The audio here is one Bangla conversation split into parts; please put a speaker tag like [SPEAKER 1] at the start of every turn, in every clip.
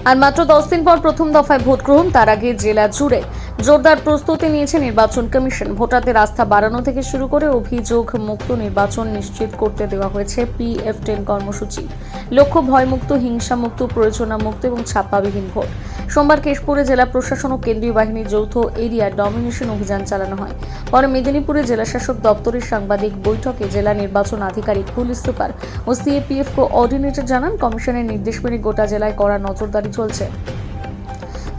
[SPEAKER 1] আর মাত্র 10 দিন পর প্রথম দফায় ভোট গ্রহণ, তার আগে জেলা জুড়ে জোরদার প্রস্তুতি নিয়েছে নির্বাচন কমিশন। ভোটারদের আস্থা বাড়ানো থেকে শুরু করে অভিযোগ মুক্ত নির্বাচন নিশ্চিত করতে দেওয়া হয়েছে PF10 কর্মসূচি। লক্ষ্য ভয়মুক্ত, হিংসামুক্ত, প্রয়োজনামুক্ত এবং ছাপ্পাবিহীন ভোট। সোমবার কেশপুরে জেলা প্রশাসন ও কেন্দ্রীয় বাহিনীর যৌথ এরিয়া ডমিনেশন অভিযান চালানো হয়। পরে মেদিনীপুরে জেলাশাসক দপ্তরের সাংবাদিক বৈঠকে জেলা নির্বাচন আধিকারিক, পুলিশ সুপার ও CAPF কোঅর্ডিনেটর জানান, কমিশনের নির্দেশ মেনে গোটা জেলায় কড়া নজরদারি চলছে।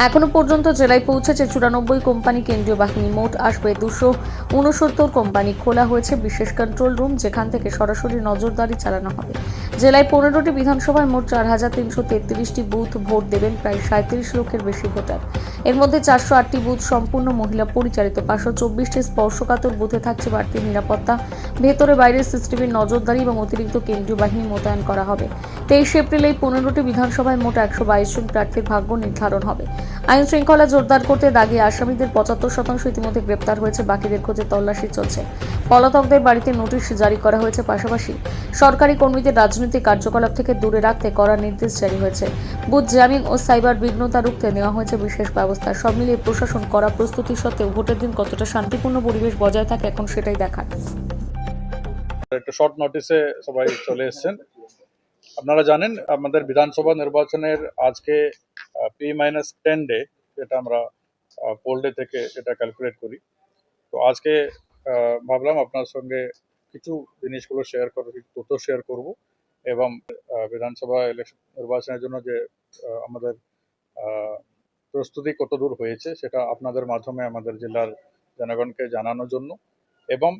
[SPEAKER 1] এখনো পর্যন্ত জেলায় পৌঁছেছে 94 কোম্পানি কেন্দ্রীয় বাহিনী। মোট আসবে 269 কোম্পানি। খোলা হয়েছে বিশেষ কন্ট্রোল রুম, যেখান থেকে সরাসরি নজরদারি চালানো হবে। জেলায় 15টি বিধানসভায় মোট 4333টি বুথ ভোট দেবেন প্রায় 37 লক্ষের বেশি ভোটার। এর মধ্যে 408টি বুথ সম্পূর্ণ মহিলা পরিচালিত। 524টি স্পর্শকাতর বুথে থাকছে বাড়তি নিরাপত্তা। ভেতরে বাইরে সিসিটিভির নজরদারি এবং অতিরিক্ত কেন্দ্রীয় বাহিনী মোতায়েন করা হবে। 23 এপ্রিল এই 15টি বিধানসভায় মোট 122 জন প্রার্থীর ভাগ্য নির্ধারণ হবে। আইন শৃঙ্খলা জোরদার করতে দাগী আসামিদের 75% ইতিমধ্যে গ্রেপ্তার হয়েছে, বাকিদের খোঁজে তল্লাশি চলছে। পলাতকদের বাড়িতে নোটিশ জারি করা হয়েছে। পাশাপাশি সরকারি কর্মীদের রাজনৈতিক কার্যকলাপ থেকে দূরে রাখতে কড়া নির্দেশ জারি হয়েছে। বুথ জ্যামিং ও সাইবার বিঘ্নতা রুখতে নেওয়া হয়েছে বিশেষ ব্যবস্থা। সব মিলিয়ে প্রশাসন কড়া প্রস্তুতি সত্ত্বেও ভোটের দিন কতটা শান্তিপূর্ণ পরিবেশ বজায় থাকে এখন সেটাই দেখার।
[SPEAKER 2] একটু শর্ট নোটিসে সবাই চলে এসেছেন। আপনারা জানেন আমাদের বিধানসভা নির্বাচনের আজকে P-10 ডে, যেটা আমরা পোল ডে থেকে এটা ক্যালকুলেট করি। তো আজকে ভাবলাম আপনার সঙ্গে কিছু জিনিসগুলো শেয়ার করব, তথ্য শেয়ার করব, এবং বিধানসভা ইলেকশন নির্বাচনের জন্য যে আমাদের প্রস্তুতি কতদূর হয়েছে সেটা আপনাদের মাধ্যমে আমাদের জেলার জনগণকে জানানোর জন্য। এবং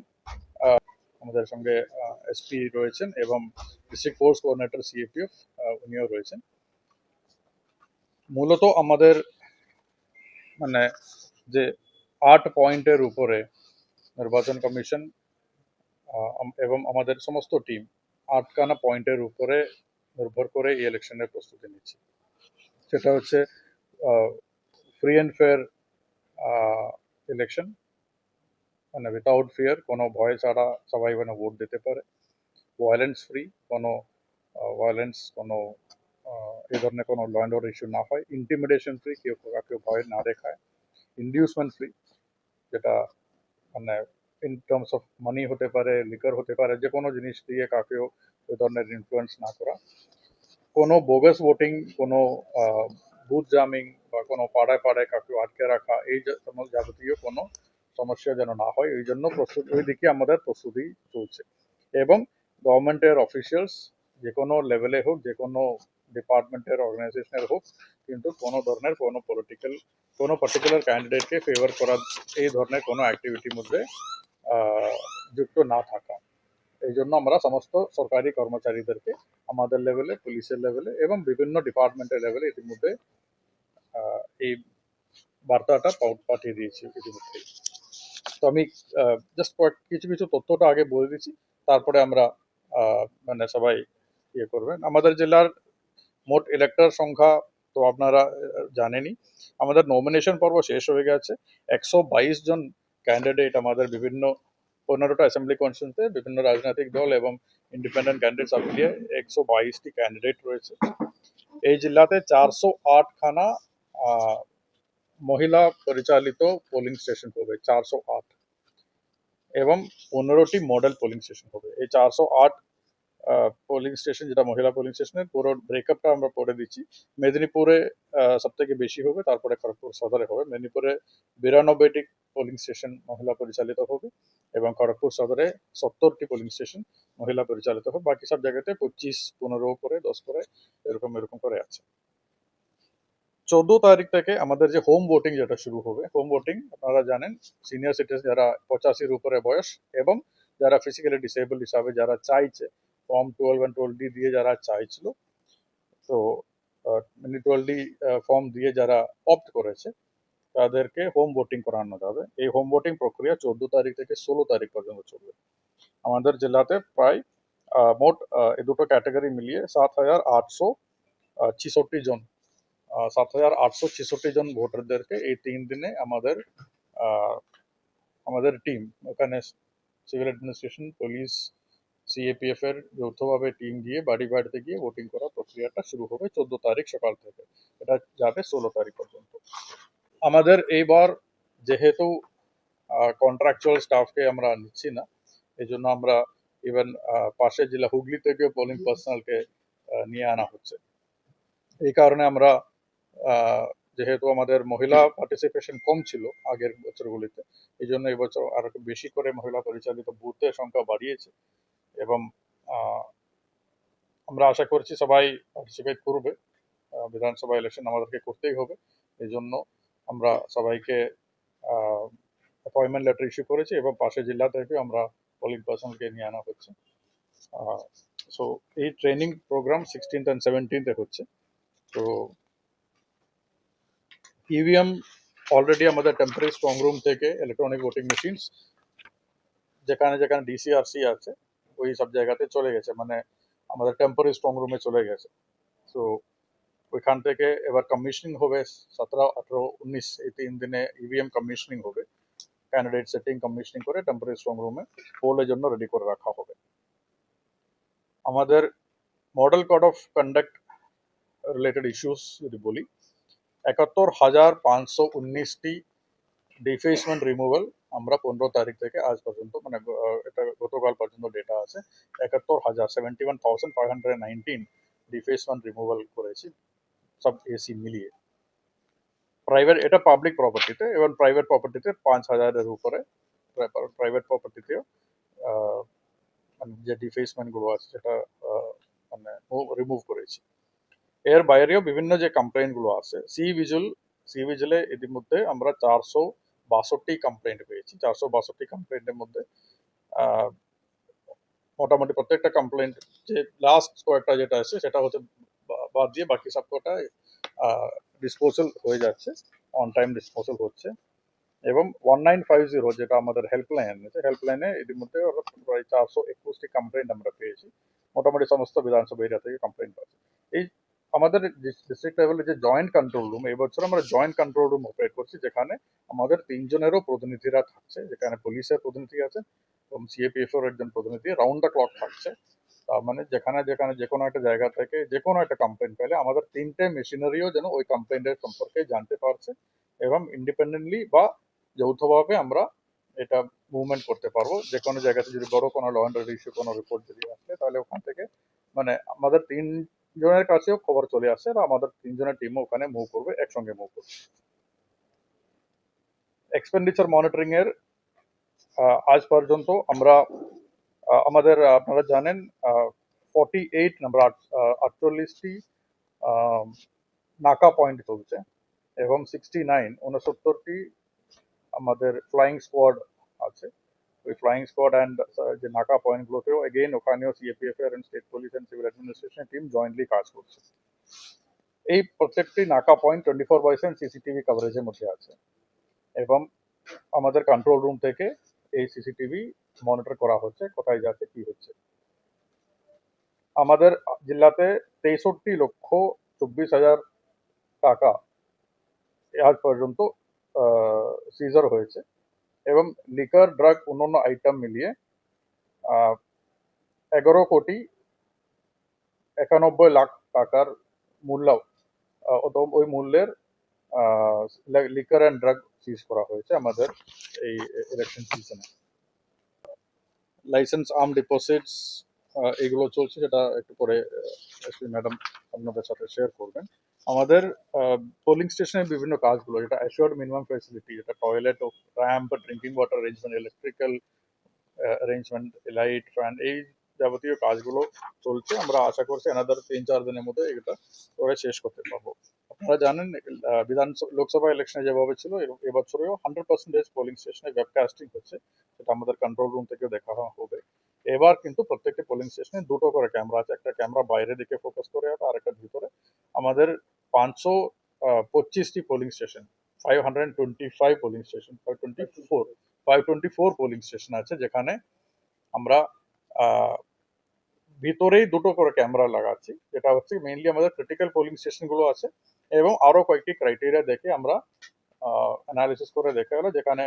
[SPEAKER 2] আমাদের সঙ্গে SP রয়েছেন এবং ডিস্ট্রিক্ট ফোর্স কোঅর্ডিনেটর CAPF উনিও রয়েছেন। মূলত আমাদের মানে যে 8 পয়েন্টের উপরে নির্বাচন কমিশন এবং আমাদের সমস্ত টিম 8খানা পয়েন্টের উপরে নির্ভর করে এই ইলেকশনের প্রস্তুতি নিচ্ছে। সেটা হচ্ছে ফ্রি অ্যান্ড ফেয়ার ইলেকশন, মানে উইথাউট ফিয়ার, কোনো ভয় ছাড়া সবাই মানে ভোট দিতে পারে। ভায়োলেন্স ফ্রি, কোনো ভায়োলেন্স, কোনো এই ধরনের কোনো ল অ্যান্ড অর্ডার ইস্যু না হয়। ইন্টিমিডেশন ফ্রি, কেউ কাউকে ভয় না দেখায়। ইনডিউসমেন্ট ফ্রি, যেটা মানে ইন টার্মস অফ মানি হতে পারে, লিকার হতে পারে, যে কোনো জিনিস দিয়ে কাউকেও ওই ধরনের ইনফ্লুয়েন্স না করা। কোনো বোগাস ভোটিং, কোনো বুথ জামিং বা কোনো পাড়ায় পাড়ায় কাউকে আটকে রাখা, এই সমস্ত যাবতীয় কোনো সমস্যা যেন না হয়, ওই জন্য প্রস্তুতি, ওই দিকে আমাদের প্রস্তুতি চলছে। এবং গভর্নমেন্টের অফিসিয়ালস যে কোনো লেভেলে হোক, যে কোনো ডিপার্টমেন্টের অর্গানাইজেশনের হোক, কিন্তু কোনো ধরনের কোনো পলিটিক্যাল, কোনো পার্টিকুলার ক্যান্ডিডেটকে ফেভার করার এই ধরনের কোনো অ্যাক্টিভিটির মধ্যে যুক্ত না থাকা। এই জন্য আমরা সমস্ত সরকারি কর্মচারীদেরকে আমাদের লেভেলে, পুলিশের লেভেলে এবং বিভিন্ন ডিপার্টমেন্টের লেভেলে ইতিমধ্যে এই বার্তাটা পাঠিয়ে দিয়েছি ইতিমধ্যে। তো আমি জাস্ট কিছু কিছু তথ্যটা আগে বলে দিচ্ছি, তারপরে আমরা মানে সবাই ইয়ে করবেন। আমাদের জেলার মোট ইলেক্টর সংখ্যা তো আপনারা জানেনই। আমাদের নমিনেশন পর্ব শেষ হয়ে গেছে। 122 জন ক্যান্ডিডেট আমাদের বিভিন্ন 15টা অ্যাসেম্বলি কনস্টিটিউয়েন্সিতে বিভিন্ন রাজনৈতিক দল এবং ইন্ডিপেন্ডেন্ট ক্যান্ডিডেট সব মিলিয়ে 122টি ক্যান্ডিডেট রয়েছে। এই জেলাতে 408খানা মহিলা পরিচালিত পোলিং স্টেশন হবে, 408, এবং 15টি মডেল পোলিং স্টেশন হবে। এই 408 পোলিং স্টেশন, যেটা মহিলা পোলিং স্টেশনের পুরো ব্রেকআপটা আমরা পড়ে দিচ্ছি। মেদিনীপুরে সব থেকে বেশি হবে, তারপরে খড়গপুর সদরে হবে। মেদিনীপুরে 92টি পোলিং স্টেশন মহিলা পরিচালিত হবে এবং খড়গপুর সদরে 70টি পোলিং স্টেশন মহিলা পরিচালিত হবে। বাকি সব জায়গাতে 25, 15 করে, 10 করে, এরকম করে আছে। 14 তারিখ থেকে আমাদের যে হোম ভোটিং যেটা শুরু হবে। হোম ভোটিং আপনারা জানেন, সিনিয়র সিটিজেন যারা 85-এর উপরে বয়স এবং যারা ফিজিক্যালি ডিসেবল হিসাবে যারা চাইছে, ফর্ম 12 এবং 12D দিয়ে যারা চাইছিল, তো মানে 12D ফর্ম দিয়ে যারা অপ্ট করেছে, তাদেরকে হোম ভোটিং করানো যাবে। এই হোম ভোটিং প্রক্রিয়া 14 তারিখ থেকে 16 তারিখ পর্যন্ত চলবে। আমাদের জেলাতে প্রায় মোট এই দুটো ক্যাটাগরি মিলিয়ে 7,866 জন 7,866 জন ভোটারদেরকে এই 3 দিনে আমাদের টিম, ওখানে সিভিল অ্যাডমিনিস্ট্রেশন, পুলিশ, সিএপিএফ এর যৌথভাবে টিম গিয়ে বাড়ি বাড়িতে গিয়ে ভোটিং করার প্রক্রিয়াটা শুরু হবে 14 তারিখ সকাল থেকে, এটা যাবে 16 তারিখ পর্যন্ত। আমাদের এইবার যেহেতু কন্ট্রাকচুয়াল স্টাফকে আমরা নিচ্ছি না, এই জন্য আমরা ইভেন পাশের জেলা হুগলি থেকেও পোলিং পার্সোনালকে নিয়ে আনা হচ্ছে। এই কারণে আমরা যেহেতু আমাদের মহিলা পার্টিসিপেশন কম ছিল আগের বছরগুলিতে, এই জন্য এবছর আরো বেশি করে মহিলা পরিচালিত বুথের সংখ্যা বাড়িয়েছে এবং আমরা আশা করছি সবাই পার্টিসিপেট করবে। বিধানসভা ইলেকশন আমাদেরকে করতেই হবে, এই জন্য আমরা সবাইকে অ্যাপয়েন্টমেন্ট লেটার ইস্যু করেছি এবং পাশের জেলা থেকে আমরা পোলিং পার্সনকে নিয়ে আনা হচ্ছে। সো এই training programme 16th and 17th হচ্ছে। তো ইভিএম অলরেডি আমাদের টেম্পোরারি স্ট্রং রুম থেকে ইলেকট্রনিক ভোটিং মেশিনস যেখানে যেখানে ডিসিআরসি আছে ওই সব জায়গাতে চলে গেছে, মানে আমাদের টেম্পোরারি স্ট্রং রুমে চলে গেছে। তো ওইখান থেকে এবার কমিশনিং হবে 17, 18, 19 এই 3 দিনে ইভিএম কমিশনিং হবে। ক্যান্ডিডেট সেটিং কমিশনিং করে টেম্পোরারি স্ট্রং রুমে পোলের জন্য রেডি করে রাখা হবে। আমাদের model code of conduct related issues যদি বলি, 71,519টি ডিফেসমেন্ট রিমুভাল আমরা 15 তারিখ থেকে আজ পর্যন্ত, মানে এটা গতকাল পর্যন্ত ডেটা আছে, 71,519 ডিফেসমেন্ট রিমুভাল করেছি সব এসি মিলিয়ে। প্রাইভেট, এটা পাবলিক প্রপার্টিতে, এবং প্রাইভেট প্রপার্টিতে 5,000-এর উপরে প্রাইভেট প্রপার্টিতেও মানে যে ডিফেসমেন্ট গুলো আছে সেটা মানে রিমুভ করেছি। এর বাইরেও বিভিন্ন যে কমপ্লেইন গুলো আছে, সি ভিজিলে ইতিমধ্যে আমরা 462 কমপ্লেন্ট পেয়েছি। 462 কমপ্লেন্টের মধ্যে মোটামুটি প্রত্যেকটা কমপ্লেন্ট যে লাস্ট কয়েকটা যেটা আছে সেটা হচ্ছে বাদ দিয়ে বাকি সব কটা ডিসপোজাল হয়ে যাচ্ছে, অন টাইম ডিসপোজাল হচ্ছে। এবং 1950 যেটা আমাদের হেল্পলাইন আছে, হেল্পলাইনে ইতিমধ্যে প্রায় 421টি কমপ্লেন্ট আমরা পেয়েছি। মোটামুটি সমস্ত বিধানসভা এরিয়া থেকে কমপ্লেন্ট আছে। এই আমাদের ডিস্ট্রিক্ট লেভেলে যে জয়েন্ট কন্ট্রোল রুম, এই বছর আমরা জয়েন্ট কন্ট্রোল রুম অপারেট করছি, যেখানে আমাদের 3 জনেরও প্রতিনিধিরা থাকছে, যেখানে পুলিশের প্রতিনিধি আছে এবং সিএপিএফ এর একজন প্রতিনিধি রাউন্ড দ্য ক্লক থাকছে। তার মানে যেখানে যেখানে যে কোনো একটা জায়গা থেকে যে কোনো একটা কমপ্লেন্ট পেলে আমাদের 3টে মেশিনারিও যেন ওই কমপ্লেন্টের সম্পর্কে জানতে পারছে এবং ইন্ডিপেন্ডেন্টলি বা যৌথভাবে আমরা এটা মুভমেন্ট করতে পারবো। যে কোনো জায়গাতে যদি বড় কোনো ল অ্যান্ড অর্ডার ইস্যু কোনো রিপোর্ট যদি আসে, তাহলে ওখান থেকে মানে আমাদের 3 জনের কাছেও খবর চলে আসে আর আমাদের 3 জনের টিমও ওখানে মুভ করবে, একসঙ্গে মুভ করবে। এক্সপেন্ডিচার মনিটরিং এর আজ পর্যন্ত আমরা আমাদের আপনারা জানেন 48 নাম্বার 48টি নাকা পয়েন্ট চলছে এবং 69টি আমাদের ফ্লাইং স্কোয়াড আছে। ওই ফ্লাইং স্কোয়াড অ্যান্ড যে নাকা পয়েন্টগুলোতেও এগেইন ওখানেও সিএপিএফ এর state police and civil administration team jointly কাজ করছে। এই প্রত্যেকটি নাকা পয়েন্ট 24/7 সিসিটিভি কভারেজের মধ্যে আছে এবং আমাদের কন্ট্রোল রুম থেকে এই সিসিটিভি মনিটর করা হচ্ছে কোথায় যাচ্ছে কি হচ্ছে। আমাদের জেলাতে 63,24,000 টাকা আজ পর্যন্ত সিজার হয়েছে এবং লিকার, ড্রাগ, অন্যান্য আইটেম মিলিয়ে 11,91,00,000 টাকার মূল্য, ওই মূল্যের লিকার অ্যান্ড ড্রাগ সিজ করা হয়েছে আমাদের এই ইলেকশন সিজনে। লাইসেন্স আর্ম ডিপোজিটস এগুলো চলছে, সেটা একটু পরে এসপি ম্যাডাম আপনাদের সাথে শেয়ার করবেন। আমাদের পোলিং স্টেশনের বিভিন্ন কাজগুলো, যেটা অ্যাসিওর্ড মিনিমাম ফ্যাসিলিটি, যেটা toilet, ramp, drinking water arrangement, electrical arrangement, light, fan, এই যাবতীয় কাজগুলো চলছে। আমরা আশা করছি অ্যানাদার 3-4 দিনের মধ্যে এটা করে শেষ করতে পারবো। আপনারা জানেন লোকসভা ইলেকশনে যেভাবে ছিল এবছরেও 100% পোলিং স্টেশনে ওয়েবকাস্টিং হচ্ছে, সেটা আমাদের কন্ট্রোল রুম থেকে দেখা হবে। এবার কিন্তু প্রত্যেকটা পোলিং স্টেশনে 2টো করে ক্যামেরা আছে, একটা ক্যামেরা বাইরে দিকে ফোকাস করে আর একটা ভিতরে। আমাদের 525টি polling station, 525 polling station, 524 polling station আছে, যেখানে আমরা ভিতরেই 2টো করে ক্যামেরা লাগাচ্ছি, যেটা হচ্ছে মেইনলি আমাদের ক্রিটিক্যাল পোলিং স্টেশন গুলো আছে এবং আরো কয়েকটি ক্রাইটেরিয়া দেখে আমরা অ্যানালিসিস করে দেখা গেল যেখানে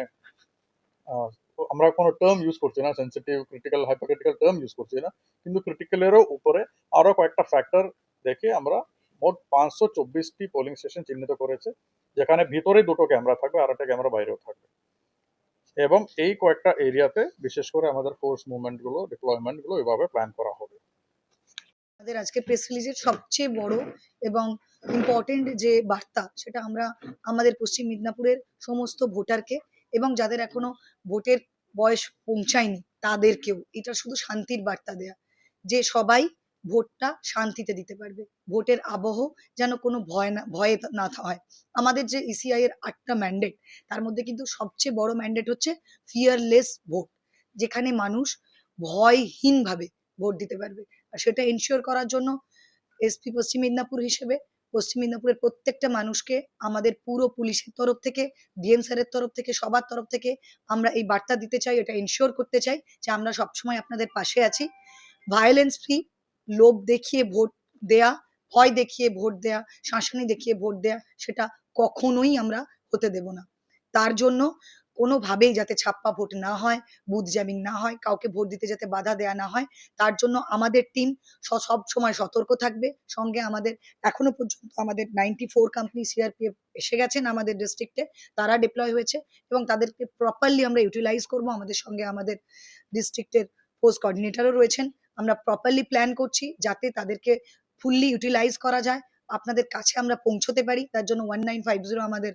[SPEAKER 2] আমরা কোনো টার্ম ইউজ করছি না, সেন্সিটিভ, ক্রিটিক্যাল, হাইপারক্রিটিক্যাল টার্ম ইউজ করছি না, কিন্তু ক্রিটিক্যালেরও উপরে আরো কয়েকটা ফ্যাক্টর দেখে আমরা মোট 524টি পোলিং স্টেশন চিহ্নিত করেছে, যেখানে ভিতরে দুটো ক্যামেরা থাকবে আর একটা ক্যামেরা বাইরেও থাকবে, এবং এই কয়েকটা এরিয়াতে বিশেষ করে আমাদের ফোর্স মুভমেন্ট গুলো, ডিপ্লয়মেন্ট গুলো এভাবে প্ল্যান করা হবে।
[SPEAKER 3] আমাদের আজকে প্রেস রিলিজের সবচেয়ে বড় এবং ইম্পর্টেন্ট যে বার্তা, সেটা আমরা আমাদের পশ্চিম মিদনাপুরের সমস্ত ভোটারকে এবং যাদের এখনো ভোটের বয়স পৌঁছায়নি তাদেরকেও, এটা শুধু শান্তির বার্তা দেয়া, যে সবাই ভোটটা শান্তিতে দিতে পারবে, ভোটের আবহ যেন কোনো ভয়ে না হয়। আমাদের যে ইসিআই এর 8টা ম্যান্ডেট, তার মধ্যে কিন্তু সবচেয়ে বড় ম্যান্ডেট হচ্ছে ফিয়ারলেস ভোট, যেখানে মানুষ ভয়হীনভাবে ভোট দিতে পারবে। আর সেটা এনশিওর করার জন্য এসপি পশ্চিম মেদিনীপুর হিসেবে পশ্চিম মেদিনীপুরের প্রত্যেকটা মানুষকে আমাদের পুরো পুলিশের তরফ থেকে, ডিএম স্যারের তরফ থেকে, সবার তরফ থেকে আমরা এই বার্তা দিতে চাই, এটা এনশিওর করতে চাই যে আমরা সবসময় আপনাদের পাশে আছি। ভায়োলেন্স ফ্রি, লোভ দেখিয়ে ভোট দেয়া, ভয় দেখিয়ে ভোট দেয়া, শাঁসানি দেখিয়ে ভোট দেয়া, সেটা কখনোই আমরা হতে দেব না। তার জন্য কোনোভাবেই যাতে ছাপ্পা ভোট না হয়, বুথ জ্যামিং না হয়, কাউকে ভোট দিতে যাতে বাধা দেয়া না হয়, তার জন্য আমাদের টিম সব সময় সতর্ক থাকবে। সঙ্গে আমাদের এখনো পর্যন্ত আমাদের 94 কোম্পানি সিআরপিএফ এসে গেছেন আমাদের ডিস্ট্রিক্টে, তারা ডিপ্লয় হয়েছে এবং তাদেরকে প্রপারলি আমরা ইউটিলাইজ করব। আমাদের সঙ্গে আমাদের ডিস্ট্রিক্টের পোস্ট কোঅর্ডিনেটরও রয়েছেন। আমরা প্রপারলি প্ল্যান করছি যাতে তাদেরকে ফুললি ইউটিলাইজ করা যায়, আপনাদের কাছে আমরা পৌঁছতে পারি। তার জন্য 1950 আমাদের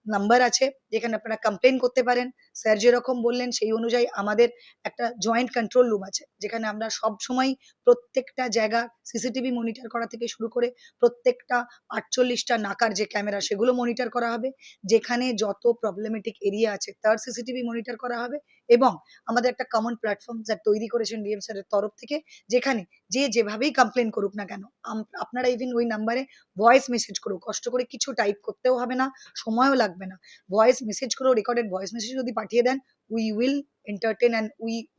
[SPEAKER 3] নাম্বার আছে, যেখানে আপনারা কমপ্লেন করতে পারেন। স্যার যেরকম বললেন সেই অনুযায়ী আমাদের একটা জয়েন্ট কন্ট্রোল রুম আছে, যেখানে আমরা সব সময় প্রত্যেকটা জায়গা সিসিটিভি মনিটর করা থেকে শুরু করে প্রত্যেকটা 48টা নাকার যে ক্যামেরা সেগুলো মনিটর করা হবে, যেখানে যত প্রবলেমেটিক এরিয়া আছে তার সিসিটিভি মনিটর করা হবে। এবং আমাদের একটা কমন প্ল্যাটফর্ম যা তৈরি করেছেন ডিএম স্যারের তরফ থেকে, যেখানে যে যেভাবেই কমপ্লেন করুক না কেন, আপনারা ইভেন ওই নাম্বারে ভয়েস মেসেজ করুক, কষ্ট করে কিছু টাইপ করতেও হবে না, সময়ও লাগবে না, ভয়েস মেসেজ করেও, রেকর্ডেড ভয়েস মেসেজ যদি পাঠিয়ে দেন, we will entertain and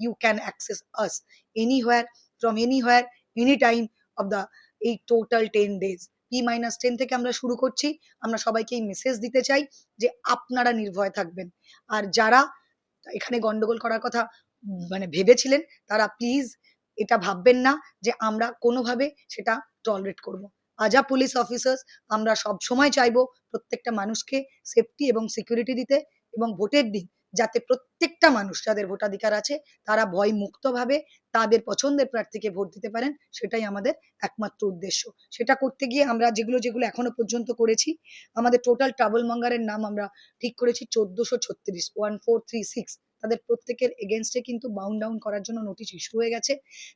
[SPEAKER 3] you can access us anywhere, from anywhere, any time of the এই টোটাল 10 days। P-10 থেকে আমরা শুরু করছি। আমরা সবাইকে এই মেসেজ দিতে চাই যে আপনারা নির্ভয় থাকবেন। আর যারা এখানে গন্ডগোল করার কথা মানে ভেবেছিলেন, তারা প্লিজ এটা ভাববেন না যে আমরা কোনোভাবে সেটা টলারেট করব। আজা পুলিশ অফিসার্স, আমরা সবসময় চাইবো প্রত্যেকটা মানুষকে সেফটি এবং সিকিউরিটি দিতে, এবং ভোটের দিন যাতে প্রত্যেকটা মানুষ যাদের ভোটাধিকার আছে তারা ভয় মুক্তভাবে তাদের পছন্দের প্রার্থীকে ভোট দিতে পারেন, সেটাই আমাদের একমাত্র উদ্দেশ্য। সেটা করতে গিয়ে আমরা যেগুলো এখনো পর্যন্ত করেছি, আমাদের টোটাল ট্রাবল মঙ্গারের নাম আমরা ঠিক করেছি 1436 তাদের প্রত্যেকের এগেনস্টে কিন্তু বাউন্ড ডাউন করার জন্য নোটিশ ইস্যু হয়ে গেছে।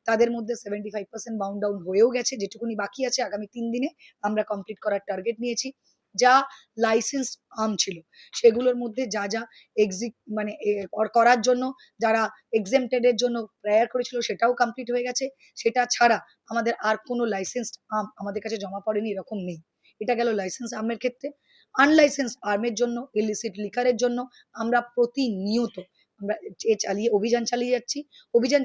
[SPEAKER 3] তাদের মধ্যে 75% বাউন্ড ডাউন হয়েও গেছে, যেটুকুনি বাকি আছে আগামী 3 দিনে আমরা কমপ্লিট করার টার্গেট নিয়েছি। যা লাইসেন্স আর্ম ছিল সেগুলোর মধ্যে যা মানে করার জন্য যারা এক্সেমটেড এর জন্য প্রেয়ার করেছিল সেটাও কমপ্লিট হয়ে গেছে। সেটা ছাড়া আমাদের আর কোনো লাইসেন্সড আর্ম আমাদের কাছে জমা পড়েনি, এরকম নেই। এটা গেল লাইসেন্স আর্মের ক্ষেত্রে। আনলাইসেন্স আর্মের জন্য, ইলিসিট লিকারের জন্য আমরা প্রতিনিয়ত আমরা অভিযান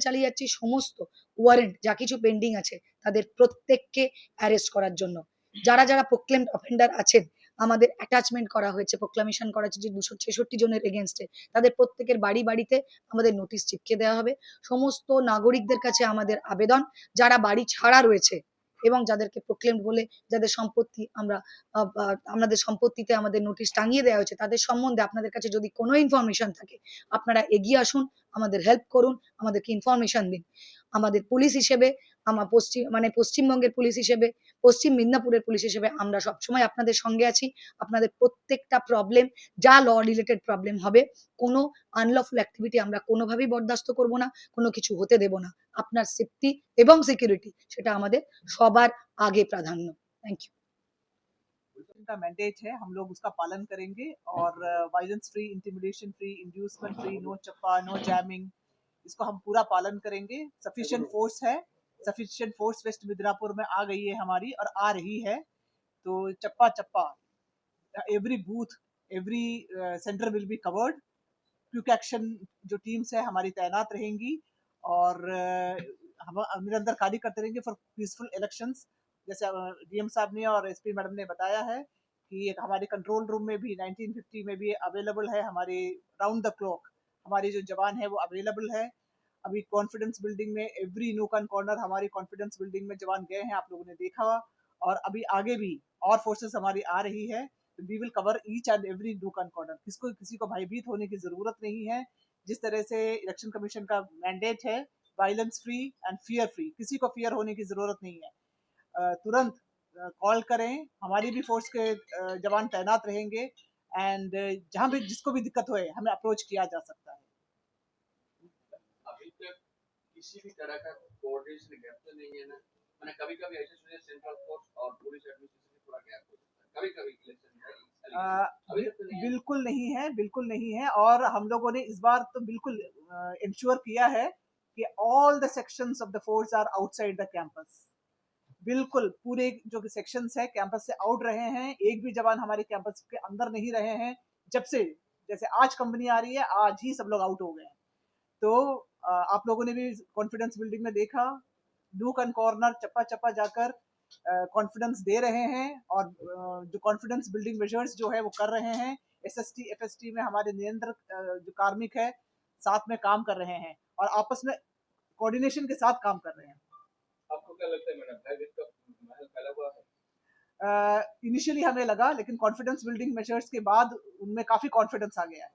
[SPEAKER 3] চালিয়ে যাচ্ছি সমস্ত ওয়ারেন্ট যা কিছু পেন্ডিং আছে তাদের প্রত্যেককে অ্যারেস্ট করার জন্য। যারা প্রোক্লেমড অফেন্ডার আছেন, আমাদের অ্যাটাচমেন্ট করা হয়েছে, প্রোক্লামেশন করা হয়েছে যে 266 জনের এগেনস্টে, তাদের প্রত্যেকের বাড়িতে আমাদের নোটিশ চিপকে দেওয়া হবে। সমস্ত নাগরিকদের কাছে আমাদের আবেদন, যারা বাড়ি ছাড়া রয়েছে এবং যাদেরকে প্রোক্লেমড বলে যাদের সম্পত্তি আমাদের সম্পত্তিতে আমাদের নোটিশ টাঙিয়ে দেওয়া হয়েছে, তাদের সম্বন্ধে আপনাদের কাছে যদি কোনো ইনফরমেশন থাকে, আপনারা এগিয়ে আসুন, আমাদের হেল্প করুন, আমাদেরকে ইনফরমেশন দিন। আমাদের পুলিশ হিসেবে, পশ্চিমবঙ্গের পুলিশ হিসেবে, পশ্চিম মিদনাপুরের পুলিশ হিসেবে আমরা সবসময় আপনাদের সঙ্গে আছি। আপনাদের প্রত্যেকটা প্রবলেম, যা ল রিলেটেড প্রবলেম হবে, কোনো আনলফুল অ্যাক্টিভিটি আমরা কোনোভাবেই বরদাস্ত করব না, কোনো কিছু হতে দেব না। আপনার সেফটি এবং সিকিউরিটি সেটা আমাদের সবার আগে প্রাধান্য। Thank you.
[SPEAKER 4] का मैंडेट है, हम लोग उसका पालन करेंगे और violence free, intimidation free, inducement free, no चप्पा, नो जैमिंग, इसको हम पूरा पालन करेंगे। सफिशिएंट फोर्स है, सफिशिएंट फोर्स वेस्ट मिदनापुर में आ गई है हमारी और आ रही है। तो चप्पा every booth, every centre will be covered. Quick action जो टीम्स है हमारी तैनात रहेंगी और हम निरंतर कार्य करते रहेंगे फॉर पीसफुल इलेक्शंस। जैसे डीएम साहब ने और एसपी मैडम ने बताया है कि हमारे कंट्रोल रूम में भी 1950 में भी अवेलेबल है हमारे राउंड द क्लॉक हमारे जो जवान है वो अवेलेबल है। अभी कॉन्फिडेंस बिल्डिंग में एवरी नूक एंड कॉर्नर हमारी कॉन्फिडेंस बिल्डिंग में जवान गए हैं, आप लोगों ने देखा। और अभी आगे भी और फोर्सेस हमारी आ रही है। We will cover each and every nook and corner. किसी को भयभीत होने की जरूरत नहीं है। जिस तरह से इलेक्शन कमीशन का मैंडेट है violence free and fear free, किसी को फियर होने की जरूरत नहीं है। तुरंत कॉल करें, हमारी भी फोर्स के जवान तैनात रहेंगे एंड जहां भी जिसको भी दिक्कत होए हमें अप्रोच किया जा सकता है।
[SPEAKER 5] अभी तक किसी भी तरह का कोऑर्डिनेशन गैप तो नहीं है ना? मैंने कभी-कभी ऐसे सुने सेंट्रल फोर्स और पुलिस एडमिनिस्ट्रेशन में थोड़ा गैप हो सकता है। कभी-कभी इलेक्शन में अभी तक तो नहीं है।
[SPEAKER 4] बिल्कुल नहीं है, बिल्कुल नहीं है। और हम लोगों ने इस बार तो बिल्कुल इंश्योर किया है कि all the sections of the force are outside the campus. बिल्कुल पूरे जो सेक्शंस है कैंपस से आउट रहे हैं। एक भी जवान हमारे कैंपस के अंदर नहीं रहे हैं। जब से जैसे आज कंपनी आ रही है, आज ही सब लोग आउट हो गए हैं। तो आप लोगों ने भी कॉन्फिडेंस बिल्डिंग में देखा, नूक एंड कॉर्नर चप्पा चप्पा जाकर कॉन्फिडेंस दे रहे हैं। और जो कॉन्फिडेंस बिल्डिंग मेजर्स जो है वो कर रहे हैं। एसएसटी एफएसटी में हमारे नियंत्रक जो कार्मिक है साथ में काम कर रहे हैं और आपस में कोऑर्डिनेशन के साथ काम कर रहे हैं।
[SPEAKER 5] आपको क्या लगता है मैडम, भयभीत का माहौल फैला हुआ है?
[SPEAKER 4] इनिशियली हमें लगा, लेकिन कॉन्फिडेंस बिल्डिंग मेजर्स के बाद उनमें काफी कॉन्फिडेंस आ गया है।